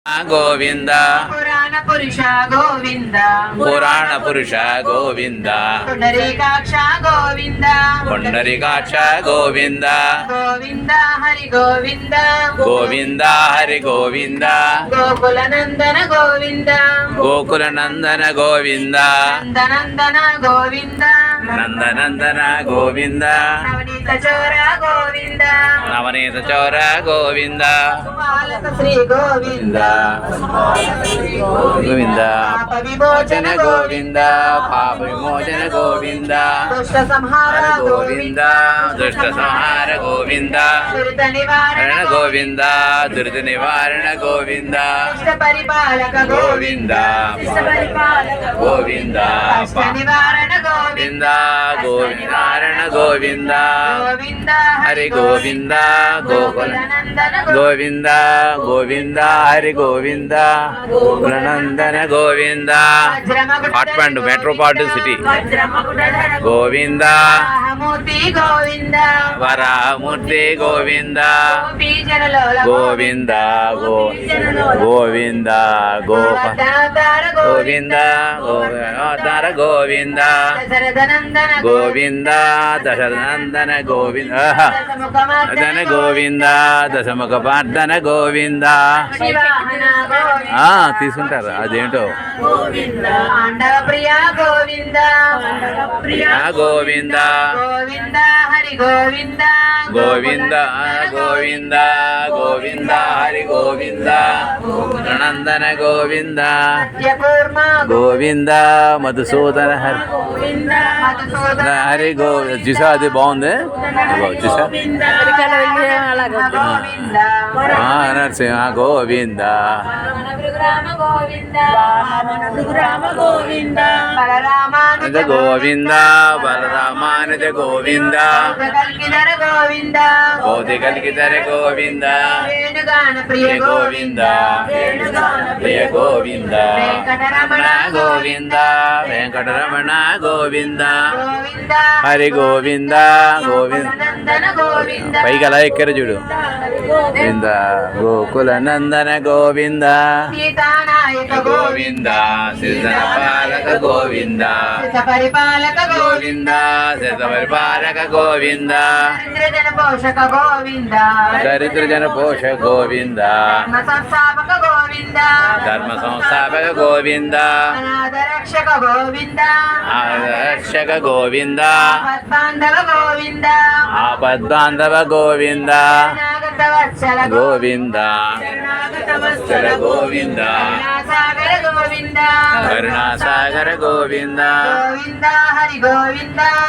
గోవింద పురాణ పురుష గోవింద పురాణ పురుష గోవింద పుండరీకాక్ష గోవింద పుండరీకాక్ష గోవింద గోవింద హరి గోవింద గోవింద హరి గోవింద గోకుల నందన గోవింద గోకుల నందన గోవింద నందనందన గోవింద నందనందన గోవింద నవనీత చోర గోవింద నవనీత చౌర గోవింద బాలక శ్రీ గోవింద గోవింద పాప విమోచన గోవింద పాప విమోచన గోవింద దుష్ట సంహార గోవింద దుష్ట సంహార గోవింద దురిత నివారణ గోవింద దురిత నివారణ గోవింద ఇష్ట పరిపాలక గోవింద ఇష్ట పరిపాలక గోవింద కష్ట నివారణ గోవింద గోవింద గోవిందారణ గోవింద గోవింద హరి గోవింద గోకుల నందన గోవింద గోవింద హరి గోవింద గోకులనందన గోవింద కాట్మండు మెట్రోపాలిటన్ సిటీ గోవింద మూర్తి గోవింద వరామూర్తి గోవింద గోపీజనలోల గోవింద గోవింద గోప ధనోద్ధార గోవింద గోవింద గోవింద దశరథనందన గోవింద దశరథనందన గోవింద దన గోవింద దశముఖ ప్రార్థన గోవింద శివాహన గోవింద తీసుకుంటారు అదేంటో గోవింద ఆండవ ప్రియ గోవింద ప్రియ గోవింద గోవింద హరి గోవింద గోవింద గోవింద గోవింద హరి గోవింద నందన గోవింద సత్యకూర్మ గోవింద మధుసూదన హరి గోవింద మధుసూదన హరి చూసా అది బాగుంది చూసా గోవింద నరసింహ గోవింద గోవింద గోవింద బలరామానుజ గోవింద బలరామానుజ గోవింద కల్కిధర గోవింద గోది కలిగితర గోవింద వేణుగాన ప్రియ గోవింద ప్రియ గోవింద వెంకటరమణ గోవింద వెంకటరమణ గోవింద గోవింద హరి గోవింద గోవింద నందన గోవింద పైకి అలా ఎక్కరు చూడు గోవింద గోకుల నందన గోవింద సీతానాయక గోవింద సిద్ధన పాలక గోవింద సిత పరిపాలక గోవింద సిద్ధ పరిపాలక గోవింద ఇంద్రజన పోషక గోవింద దరిద్ర జన పోష గోవింద ధర్మ సంస్థాపక గోవింద ధర్మ సంస్థాపక గోవింద అనాథ రక్షక గోవింద రక్షక గోవింద పద్మాంధవ గోవింద ఆపద్బాంధవ గోవింద నాగత వత్సల గోవింద శరణాగత వత్సల గోవింద కరుణాసాగర గోవింద కరుణాసాగర గోవింద గోవింద హరి గోవింద